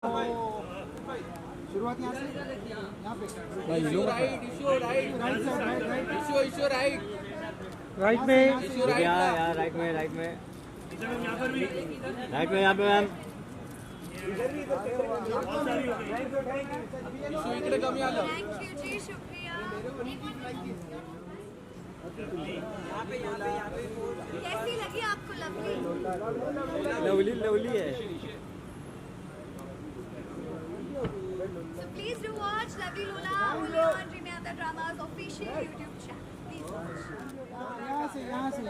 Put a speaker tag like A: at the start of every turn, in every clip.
A: शुरुआत यहाँ से, यहाँ पे
B: राइट में
C: राइट में यहाँ पे मैम।
D: इकडे कमी आलं। थैंक यू जी, शुक्रिया। कैसी लगी आपको?
C: लवली है।
D: So please do watch Lovely Lola only on Dreamyata Drama's official YouTube channel. Please watch.
A: यहाँ से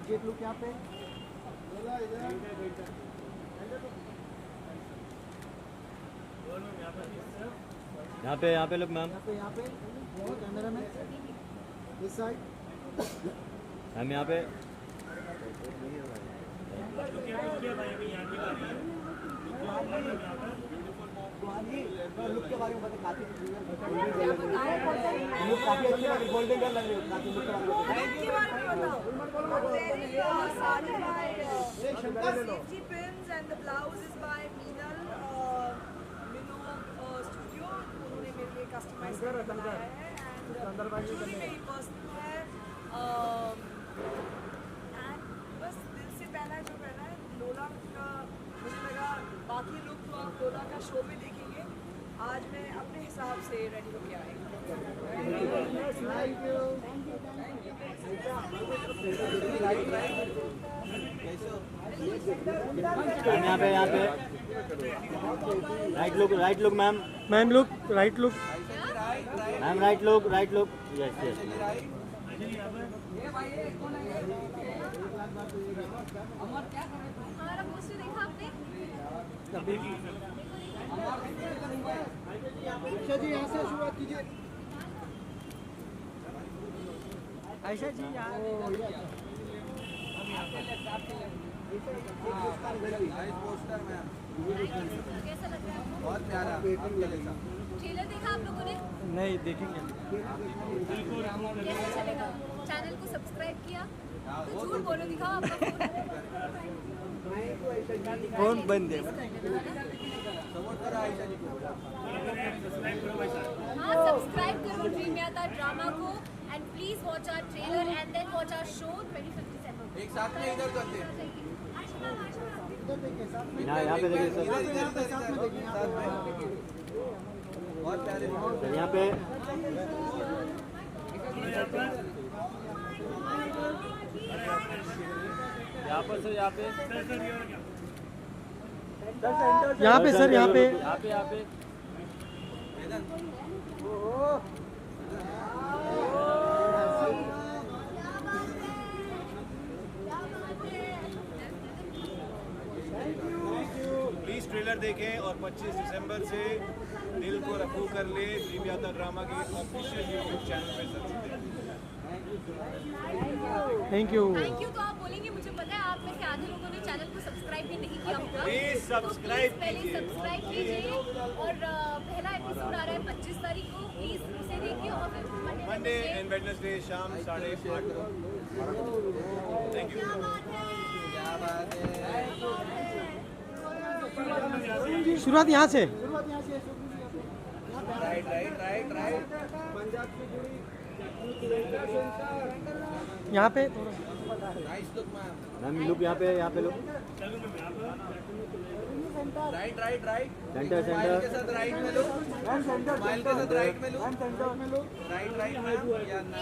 A: गेट लुक यहाँ पे,
C: यहाँ पे लोग मैम।
A: यहाँ पे कैमरा में इस साइड
C: मैम यहाँ पे। लुक के बारे में काफी अच्छी लगी, गोल्डन कलर लग रही है काफी। लुक के बारे में
E: Safety pins and the blouse is by Meenal Studio. उन्होंने मेरे लिए कस्टमाइज करके बनाया है and पूरी मेरी पर्सनल है। and बस दिल से पहना जो पहना है लोला का, मुझे लगा बाकी लुक तो आप लोला का शो में देखेंगे। आज मैं अपने हिसाब से रेडी होके आई।
C: यहाँ पे right look ma'am.
B: Ma'am look right look
C: ma'am right look yes.
D: हमारा पोस्टर देखा आपने?
A: आयशा जी यहाँ से शुरुआत कीजिए।
B: आयशा जी
D: कैसा लग रहा है आपको?
A: बहुत प्यारा।
D: ट्रेलर देखा आप लोगों ने?
B: नहीं देखेंगे।
D: कैसा चलेगा? चैनल को सब्सक्राइब किया? तो झूठ बोलो, दिखाओ आपका
B: फोन बंद है।
D: हाँ, सब्सक्राइब करो ड्रीमयाता ड्रामा को and please watch our trailer and then watch our show 25 December.
F: एक साथ में इधर करते हैं।
C: यहाँ पे देखिए सर।
F: बहुत प्यारे।
C: यहाँ पे सर यहाँ पे
B: सर यहाँ पे
G: प्लीज ट्रेलर देखें और 25 दिसंबर से दिल को रफू कर ले ड्रीमयाता ड्रामा के ऑफिशियल यूट्यूब चैनल पे सब्सक्राइब।
B: Thank you.
D: तो आप बोलेंगे, मुझे पता है आप में से आधे लोगों ने चैनल को सब्सक्राइब भी नहीं किया होगा।
G: प्लीज सब्सक्राइब
D: पहले सब्सक्राइब कीजिए और पहला एपिसोड आ रहा है 25 तारीख को, प्लीज उसे देखिए और फिर
G: मंडे एंड वेडनेसडे शाम 8:30 को। Thank you.
B: शुरुआत यहाँ से।
F: राइट।
A: पंजाब से जुड़ी
B: यहाँ पे
F: nice look ma'am.
C: Ma'am look यहाँ पे लुक।
F: राइट।
C: सेंटर
F: स्माइल के साथ राइट में लुक। स्माइल के साथ राइट में लुक। राइट मैम या ना।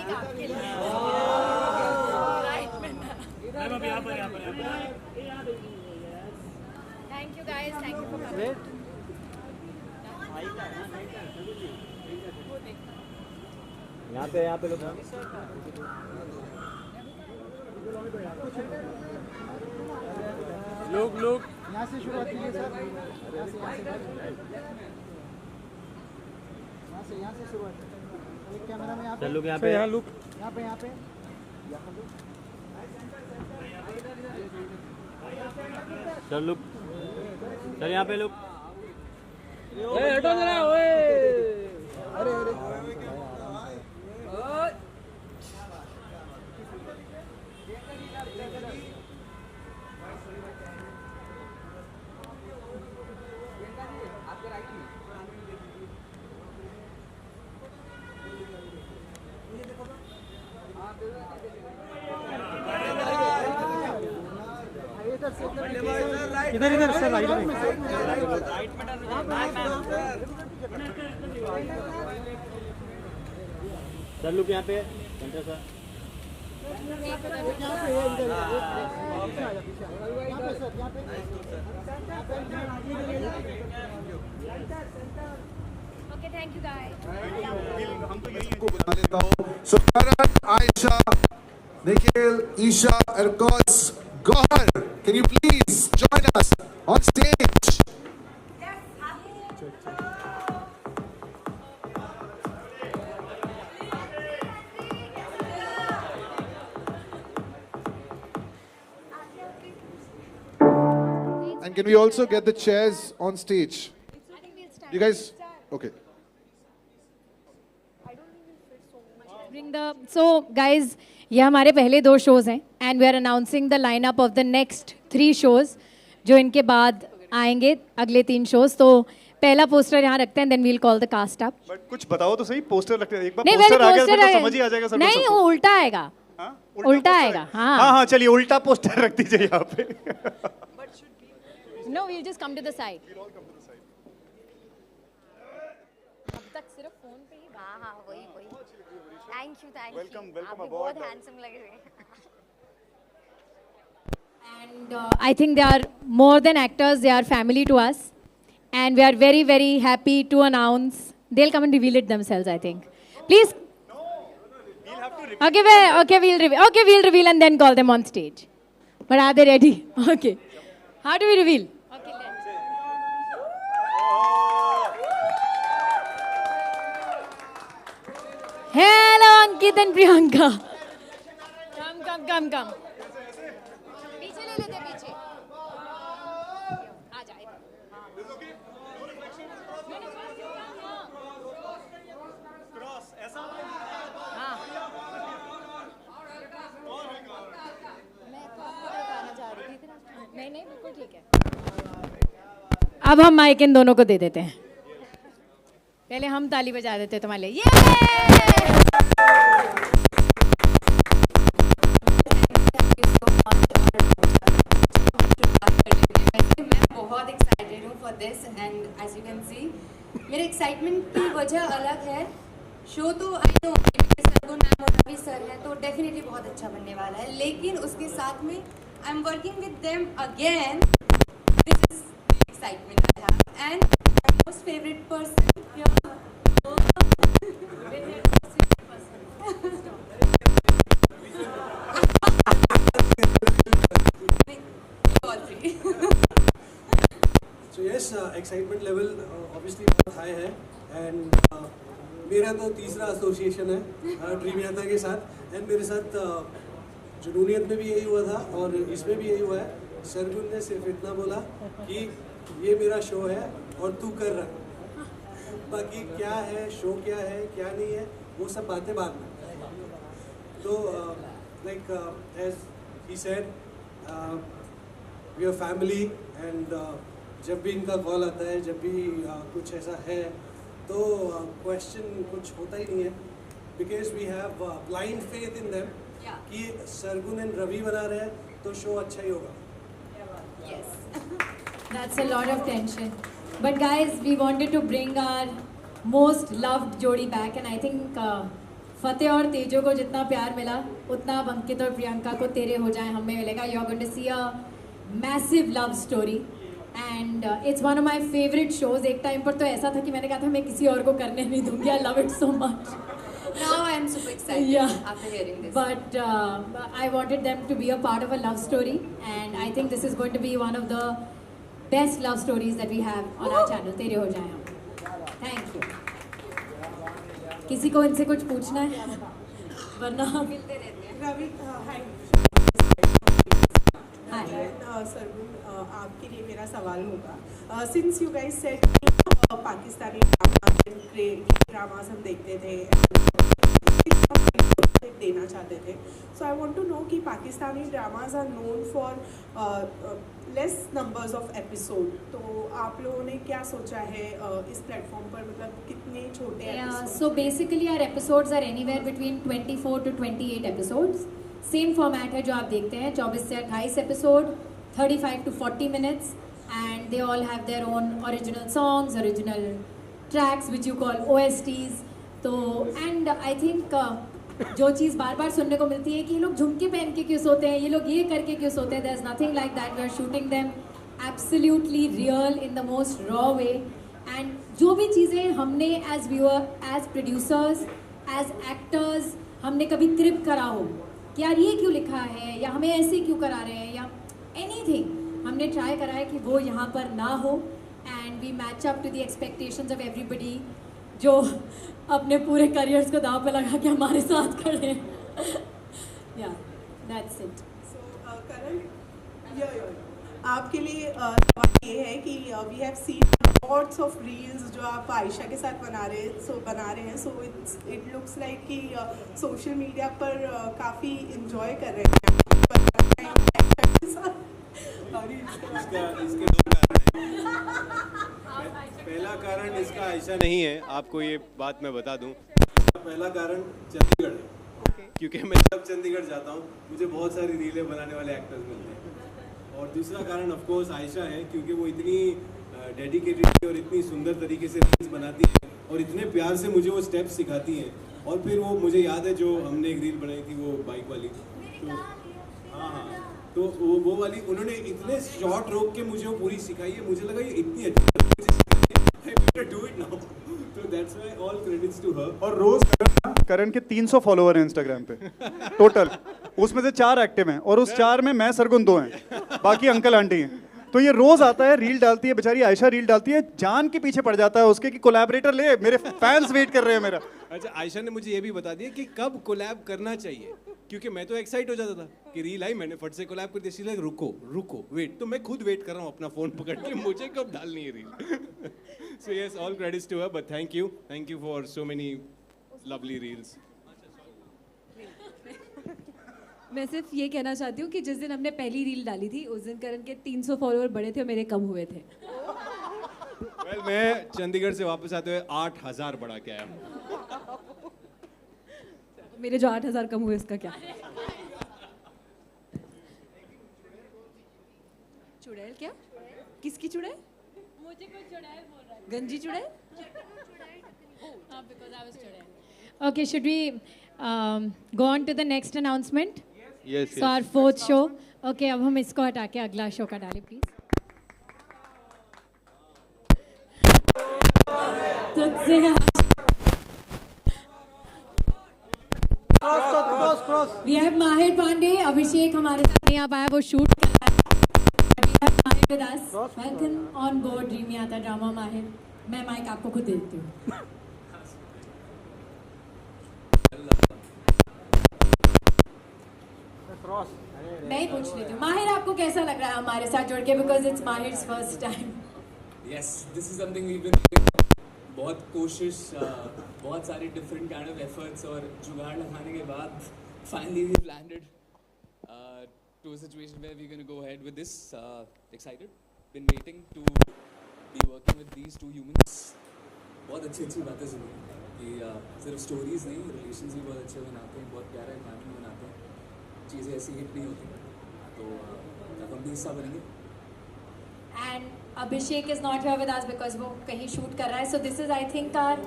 D: Thank you guys, thank you for coming.
C: यहाँ पे लोग
B: लोग
A: यहाँ से शुरुआत कीजिए सर। यहाँ से शुरुआत। एक कैमरा में यहाँ पे
C: लोग यहाँ
B: पे यहाँ लुक
A: यहाँ पे
C: सर लुक सर यहाँ पे लुक।
B: हटो जरा।
A: अरे
B: इधर इधर सर राइट में
C: सर लुक यहाँ पे centre sir
D: Okay, thank you guys.
H: को बुला लेता हूँ. So Karan, Aisha, Nikhil, Isha, and of course Gohar, can you please join us on stage? And can we also get the chairs on stage?
D: I think we'll start.
H: You guys, okay.
I: Bring the so guys, ये हमारे पहले 2 shows हैं and we are announcing the lineup of the next 3 shows जो इनके बाद आएंगे अगले 3 shows. तो पहला पोस्टर यहाँ रखते हैं, then we'll call the cast up.
G: But कुछ बताओ तो सही, पोस्टर लगते हैं एक बार
I: नहीं
G: पोस्टर आ गया
I: पोस्टर
G: फिर तो समझ ही आ जाएगा सब
I: नहीं वो उल्टा आएगा. उल्टा आएगा. हाँ
G: हाँ चलिए उल्टा पोस्टर रख दीजिए यहाँ पे.
I: No, we'll just come to the side. अब तक सिर्फ फोन पे ही.
D: हाँ वही. Thank you.
G: Welcome
D: आप भी
G: aboard.
D: बहुत handsome लग रहे हैं.
I: And I think they are more than actors, they are family to us. And we are very, very happy to announce. They'll come and reveal it themselves, I think. Please. Okay, we'll reveal and then call them on stage. But are they ready? Okay. How do we reveal? Okay, let's. Hello, Ankit and Priyanka. Come. पीछे ले लेते पीछे. आ जाए. नहीं बिल्कुल ठीक है. अब हम माइक इन दोनों को दे देते हैं. पहले हम ताली बजा देते हैं तुम्हारे लिए.
J: मैं बहुत एक्साइटेड हूँ for this and as you can see मेरे एक्साइटमेंट की वजह अलग है. शो तो आई नो सरगुन मैम और रवि सर है तो डेफिनेटली बहुत अच्छा बनने वाला है, लेकिन उसके साथ में I am working with them again. This is the excitement I have and my most favourite person
K: So yes, excitement level obviously बहुत high है and मेरा तो तीसरा एसोसिएशन है ड्रीम यात्रा के साथ एंड मेरे साथ जुनूनियत में भी यही हुआ था और इसमें भी यही हुआ है. सरगुन ने सिर्फ इतना बोला कि ये मेरा शो है और तू कर रहा है, बाकी क्या है शो क्या है क्या नहीं है वो सब बातें बाद में. तो like as he said we are family and जब भी इनका कॉल आता है, जब भी कुछ ऐसा है तो क्वेश्चन कुछ होता ही नहीं है because we have blind faith in them कि सरगुन एंड रवि बना रहे हैं तो शो अच्छा ही होगा.
I: That's a lot of tension. But guys, we wanted to bring our most loved जोड़ी back and I think फतेह और तेजो को जितना प्यार मिला उतना अब अंकित और प्रियंका को तेरे हो जाए हमें मिलेगा. You are going to see a massive love story and it's one of my favorite shows. एक टाइम पर तो ऐसा था कि मैंने कहा था मैं किसी और को करने नहीं दूंगी. I love it so much.
J: Now I am super excited after hearing this.
I: But I wanted them to be a part of a love story and I think this is going to be one of the best love stories that we have on our channel. तेरे हो जाए हम. Thank you. किसी को इनसे कुछ पूछना है वरना मिलते रहते हैं.
E: रवि हाय.
L: सरगुन आपके लिए मेरा सवाल होगा. Since you guys said Pakistani dramas हम देखते थे देना चाहते थे, so I want to know कि Pakistani dramas are known for less numbers of episode, तो आप लोगों ने क्या सोचा है इस प्लेटफॉर्म पर, मतलब कितने छोटे episode?
I: So basically our episodes are anywhere between 24 to 28 episodes. Same format है जो आप देखते हैं, 24 से 28 episode, 35 to 40 minutes, and they all have their own original songs, original tracks which you call OSTs. तो and I think जो चीज़ बार बार सुनने को मिलती है कि ये लोग झुमके पहन के क्यों सोते हैं, ये लोग ये करके क्यों सोते हैं, there's nothing like that. We are shooting them absolutely real in the most raw way. And जो भी चीज़ें हमने as viewer, as producers, as actors हमने कभी क्रिप करा हो कि यार ये क्यों लिखा है या हमें ऐसे क्यों करा रहे हैं या anything, हमने ट्राई करा है कि वो यहाँ पर ना हो. And we match up to the expectations of everybody जो अपने पूरे करियर्स को दांव पे लगा के हमारे साथ खड़े हैं. या दैट्स इट.
L: सो करण, आपके लिए सवाल ये है कि we have seen lots of reels जो आप आयशा के साथ बना रहे हैं. सो इट लुक्स लाइक कि सोशल मीडिया पर काफ़ी इंजॉय कर रहे हैं.
G: इसके दो कारण हैं. पहला कारण इसका आयशा नहीं है, आपको ये बात मैं बता दूं. पहला कारण चंडीगढ़ है, क्योंकि मैं जब चंडीगढ़ जाता हूँ मुझे बहुत सारी रीलें बनाने वाले एक्टर्स मिलते हैं. और दूसरा कारण ऑफ कोर्स आयशा है, क्योंकि वो इतनी डेडिकेटेड और इतनी सुंदर तरीके से रील्स बनाती है और इतने प्यार से मुझे वो स्टेप्स सिखाती हैं. और फिर वो मुझे याद है जो हमने एक रील बनाई थी वो बाइक वाली, तो हाँ, तो वो वाली उन्होंने इतने शॉर्ट रोक के मुझे वो पूरी सिखाई है. मुझे लगा ये इतनी अच्छी डू इट नाउ, तो that's why all credits to her.
M: और रोज करण के 300 फॉलोअर हैं इंस्टाग्राम पे टोटल, उसमें से 4 एक्टिव हैं और उस 4 में मैं सरगुन 2 हैं, बाकी अंकल आंटी हैं. तो ये रोज आता है, रील डालती है, बेचारी आयशा रील डालती है, जान के पीछे पड़ जाता है उसके कि कोलैबोरेटर ले, मेरे फैंस वेट कर रहे हैं मेरा.
G: अच्छा, आयशा ने मुझे ये भी बता दिया कि कब कोलैब करना चाहिए, क्योंकि मैं तो एक्साइट हो जाता था कि रील आई, मैंने फट से कोलैब कर दिया. रुको वेट, तो मैं खुद वेट कर रहा हूँ अपना फोन पकड़ के, मुझे कब डालनी है reel. So yes, all credits to her, but thank you for so many lovely reels.
N: मैं सिर्फ ये कहना चाहती हूँ कि जिस दिन हमने पहली रील डाली थी उस दिन करण के 300 फॉलोअर बढ़े थे और मेरे कम हुए थे.
G: well, मैं चंडीगढ़ से वापस आते हुए 8000 बढ़ा के आया हूँ.
N: मेरे जो 8000 कम हुए उसका क्या? चुड़ैल क्या? किसकी चुड़ैल?
I: मुझे कोई चुड़ैल बोल रहा है.
N: गंजी चुड़ैल?
I: हाँ, because I was चुड़ैल. Okay, should we go on to the next announcement?
C: Yes.
I: So our 4th show. Okay, अब हम इसको हटा के अगला शो का डालें please. We have Mahir Pandey, Abhishek हमारे साथ यहाँ पाया, वो शूट कर रहा है. We have Mahir with us. Welcome on board dream Yatra drama. माहिर, मैं माइक आपको खुद दे देती हूँ. मैं ही पूछ लेती हूँ. माहिर, आपको कैसा लग रहा है हमारे साथ जुड़ के, because it's Mahir's first time.
O: Yes, this is something we been बहुत कोशिश, बहुत सारे डिफरेंट काइंड ऑफ एफर्ट्स और जुगाड़ लगाने के बाद finally we landed to a situation where we gonna go ahead with this. Excited, been waiting to be working with these two humans. बहुत अच्छी अच्छी बातें सुनी कि सिर्फ स्टोरीज नहीं, रिलेशंस भी बहुत अच्छे बनाते हैं, बहुत प्यारा एनवायरनमेंट बनाते हैं. चीज़ें ऐसी हिट नहीं होती, तो हम भी हिस्सा बनेंगे.
I: And Abhishek is not here with us because वो कहीं शूट कर रहा है. So this is I think our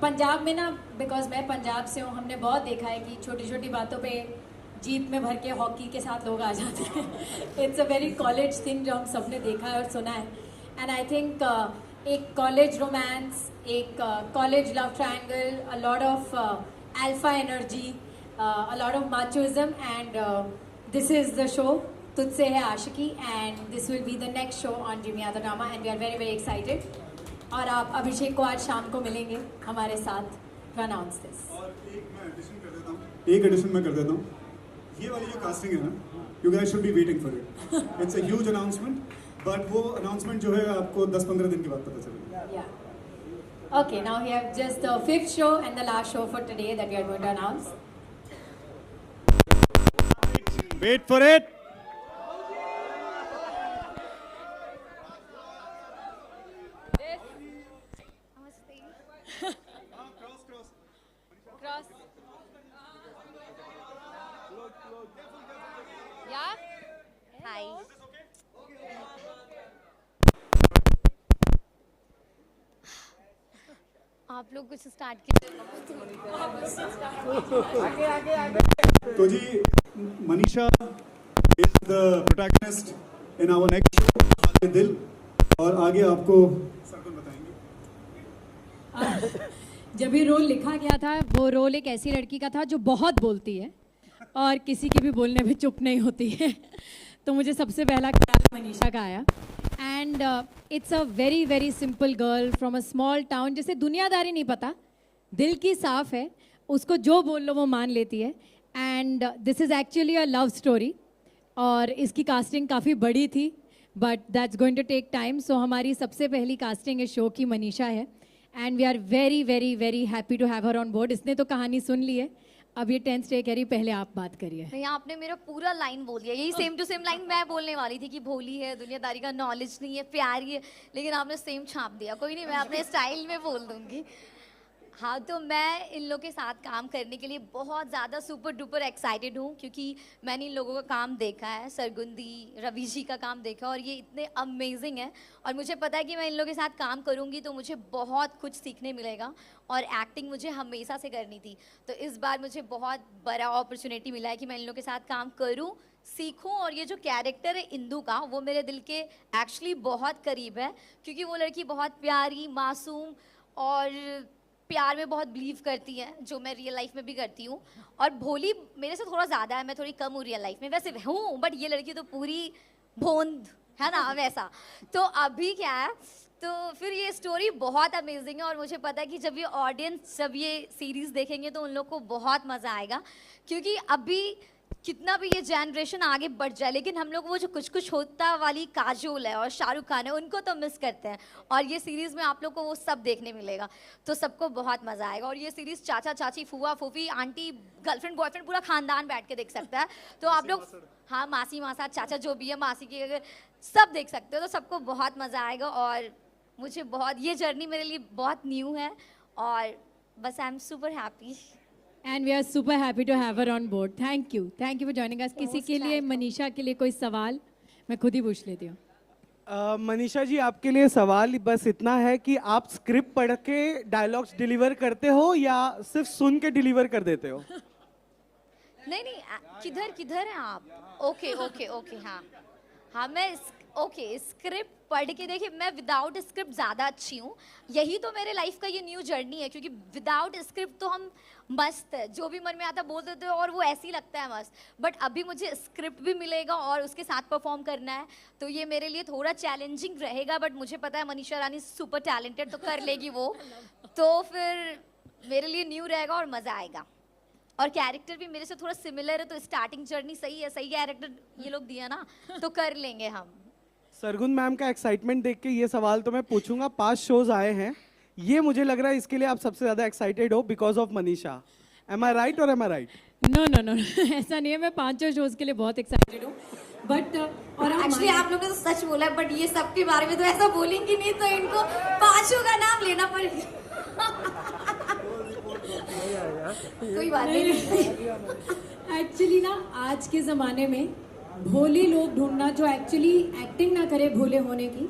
I: Punjab में ना, बिकॉज मैं पंजाब से हूँ, हमने बहुत देखा है कि छोटी छोटी बातों पे जीप में भर के हॉकी के साथ लोग आ जाते हैं. It's a very college thing जो हम सब ने देखा है और सुना है. एंड आई थिंक एक कॉलेज रोमांस, एक college love triangle, a lot of alpha energy, a lot of machoism, and this is the show तुझसे है आशिकी, and this will be the next show on dream Yatra drama, and we are very very excited. और आप अभिषेक को आज शाम को मिलेंगे हमारे साथ to announce this.
M: और एक मैं एडिशन कर देता हूँ, एक एडिशन मैं कर देता हूँ. ये वाली जो कास्टिंग है ना, you guys should be waiting for it. It's a huge announcement, but वो announcement जो है आपको 10-15 दिन के बाद पता चलेगा.
I: Yeah. Okay, now we have just the 5th show and the last show for today that we are going to announce.
M: Wait for it.
J: Cross. Yeah? Hi.
D: आप लोग कुछ स्टार्ट कीजिए।
M: तो जी Manisha is the protagonist in our next show Aage Dil, और आगे आपको सरगुन बताएंगे।
I: जब ये रोल लिखा गया था, वो रोल एक ऐसी लड़की का था जो बहुत बोलती है और किसी के भी बोलने में चुप नहीं होती है। तो मुझे सबसे पहला ख्याल मनीषा का आया। And it's a very very simple girl from a small town, जिसे दुनियादारी नहीं पता, दिल की साफ है, उसको जो बोल लो वो मान लेती है। And this is actually a love story, और इसकी कास्टिंग काफ़ी बड़ी थी, but that's going to take time. So हमारी सबसे पहली कास्टिंग इस शो की मनीषा है, and we are very very very happy to have her on board. इसने तो कहानी सुन ली है, अब ये 10th डे कह रही पहले आप बात करिए।
D: नहीं, आपने मेरा पूरा लाइन बोल दिया। यही सेम टू सेम लाइन मैं बोलने वाली थी कि भोली है, दुनियादारी का नॉलेज नहीं है, प्यारी है, लेकिन आपने सेम छाप दिया। कोई नहीं, मैं अपने स्टाइल में बोल दूंगी। हाँ, तो मैं इन लोगों के साथ काम करने के लिए बहुत ज़्यादा सुपर डुपर एक्साइटेड हूँ, क्योंकि मैंने इन लोगों का काम देखा है, सरगुन दी, रवि जी का काम देखा, और ये इतने अमेजिंग है। और मुझे पता है कि मैं इन लोगों के साथ काम करूँगी तो मुझे बहुत कुछ सीखने मिलेगा, और एक्टिंग मुझे हमेशा से करनी थी। तो इस बार मुझे बहुत बड़ा अपॉर्चुनिटी मिला है कि मैं इन लोगों के साथ काम करूँ, सीखूं। और ये जो कैरेक्टर है इंदु का, वो मेरे दिल के एक्चुअली बहुत करीब है, क्योंकि वो लड़की बहुत प्यारी, मासूम और प्यार में बहुत बिलीव करती है, जो मैं रियल लाइफ में भी करती हूँ। और भोली मेरे से थोड़ा ज़्यादा है, मैं थोड़ी कम हूँ रियल लाइफ में, वैसे हूँ, बट ये लड़की तो पूरी भोंद है ना, वैसा। तो अभी क्या है, तो फिर ये स्टोरी बहुत अमेजिंग है, और मुझे पता है कि जब ये ऑडियंस जब ये सीरीज़ देखेंगे तो उन लोग को बहुत मज़ा आएगा। क्योंकि अभी कितना भी ये जनरेशन आगे बढ़ जाए, लेकिन हम लोग वो जो कुछ कुछ होता वाली काजोल है और शाहरुख खान है, उनको तो मिस करते हैं। और ये सीरीज़ में आप लोग को वो सब देखने मिलेगा, तो सबको बहुत मज़ा आएगा। और ये सीरीज़ चाचा चाची, फूफा फूफी, आंटी, गर्लफ्रेंड बॉयफ्रेंड, पूरा खानदान बैठ के देख सकता है। तो आप लोग, हाँ, मासी मासा चाचा जो भी है, मासी की अगर सब देख सकते हो, तो सबको बहुत मज़ा आएगा। और मुझे बहुत, ये जर्नी मेरे लिए बहुत न्यू है, और बस I am super happy.
I: And we are super happy to have her on board. Thank you for joining us. किसी के लिए, मनीषा के लिए कोई सवाल? मैं खुद ही पूछ लेती हूँ।
F: मनीषा जी, आपके लिए सवाल बस इतना है कि आप स्क्रिप्ट पढ़ के डायलॉग्स डिलीवर करते हो या सिर्फ सुन के डिलीवर कर देते हो?
D: नहीं, किधर किधर हैं आप? ओके ओके ओके, हाँ हाँ, मैं ओके स्क्रिप्ट पढ़ के, देखिए मैं विदाउट स्क्रिप्ट ज़्यादा अच्छी हूँ। यही तो मेरे लाइफ का ये न्यू जर्नी है, क्योंकि विदाउट स्क्रिप्ट तो हम मस्त है, जो भी मन में आता बोल देते हो और वो ऐसे ही लगता है मस्त। बट अभी मुझे स्क्रिप्ट भी मिलेगा और उसके साथ परफॉर्म करना है, तो ये मेरे लिए थोड़ा चैलेंजिंग रहेगा। बट मुझे पता है मनीषा रानी सुपर टैलेंटेड, तो कर लेगी वो। तो फिर मेरे लिए न्यू रहेगा और मज़ा आएगा। और कैरेक्टर भी मेरे से थोड़ा सिमिलर है, तो स्टार्टिंग जर्नी सही है, सही कैरेक्टर ये लोग दिया ना, तो कर लेंगे हम।
F: सरगुन मैम का एक्साइटमेंट देख के ये सवाल तो मैं पूछूंगा। 5 शोज आए हैं, ये मुझे लग रहा है इसके लिए आप सबसे ज्यादा एक्साइटेड हो because of Manisha. Am I right और am I right?
I: No no no, ऐसा नहीं है। मैं 5 शोज के लिए बहुत एक्साइटेड हूँ, बट और
D: एक्चुअली आप लोगों ने तो सच बोला, बट ये सबके बारे में तो ऐसा बोलेंगे नहीं, तो इनको 5 का नाम लेना पड़ेगा। कोई बात नहीं।
I: एक्चुअली ना, आज के ज़माने में भोले लोग ढूंढना, जो एक्चुअली एक्टिंग ना करे भोले होने की,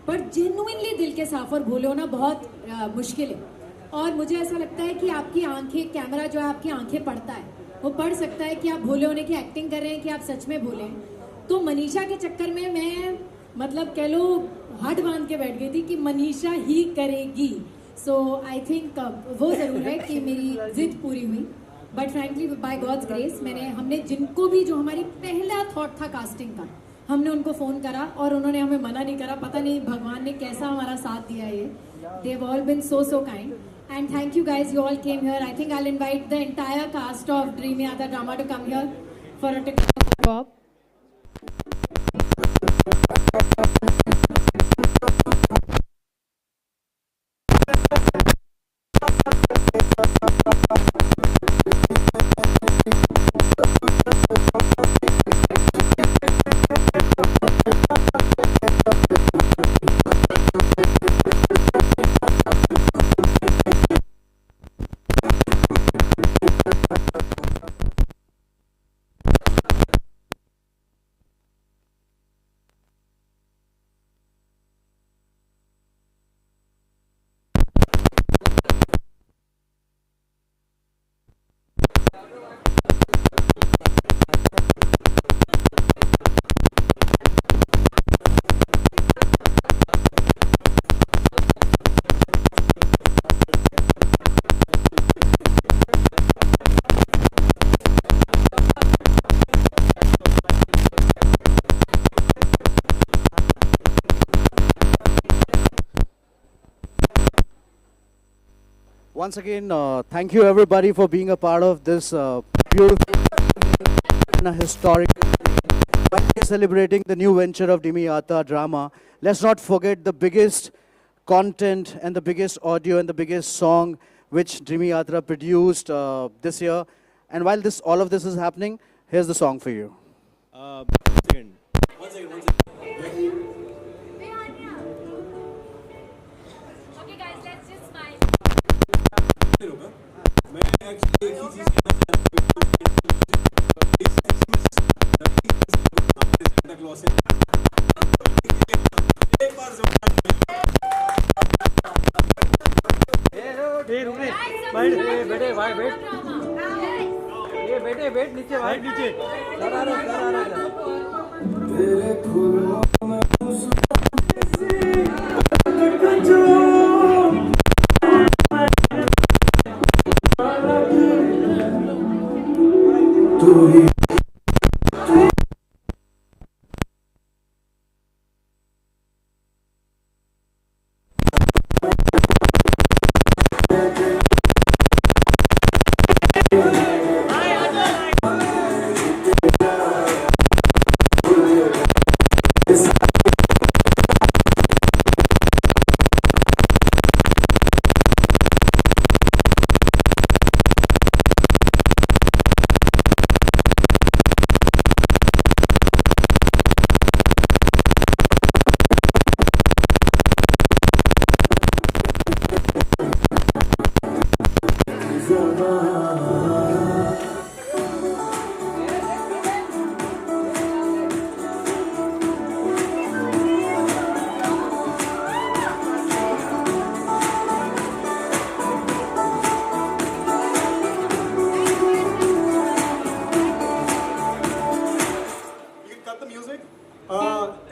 I: पर जेन्युइनली दिल के साफ और भोले होना बहुत मुश्किल है। और मुझे ऐसा लगता है कि आपकी आंखें, कैमरा जो है आपकी आंखें पढ़ता है, वो पढ़ सकता है कि आप भोले होने की एक्टिंग कर रहे हैं कि आप सच में भोले हैं। तो मनीषा के चक्कर में मैं, मतलब कह लो, हट बांध के बैठ गई थी कि मनीषा ही करेगी। सो आई थिंक वो ज़रूर है कि मेरी जिद पूरी हुई। But frankly by God's grace, हमने जिनको भी, जो हमारी पहला थॉट था कास्टिंग का, हमने उनको फ़ोन करा और उन्होंने हमें मना नहीं करा। पता नहीं भगवान ने कैसा हमारा साथ दिया है। They have all been so kind, and thank you guys, you all came here. I think I will invite the entire cast of dream Yatra drama to come here for a take.
A: Once again, thank you everybody for being a part of this beautiful and a historic. While we're celebrating the new venture of Dhimi Yatra drama, let's not forget the biggest content and the biggest audio and the biggest song which Dhimi Yatra produced this year. And while all of this is happening, here's the song for you.
G: One second.
I: Okay guys, let's just smile.
G: मैं actually एक ही चीज कहना चाहता हूँ एक बार
B: बेटे बैठ नीचे भाई नीचे
P: तेरे फूलों में तू ही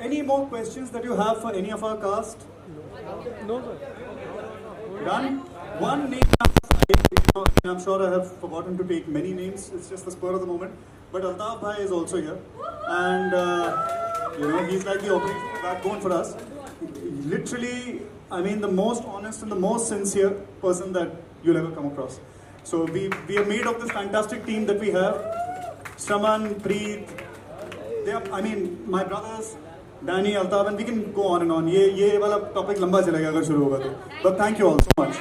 M: Any more questions that you have for any of our cast?
B: No, sir.
M: Done? One name. I'm sure I have forgotten to take many names. It's just the spur of the moment. But Altaf Bhai is also here, and he's like the operational backbone for us. Literally, I mean, the most honest and the most sincere person that you'll ever come across. So we are made of this fantastic team that we have. Shraman, Preet, my brothers, Danny, Altaf, and we can go on and on. ये वाला topic लंबा चलेगा अगर शुरू होगा तो. But thank you all so much.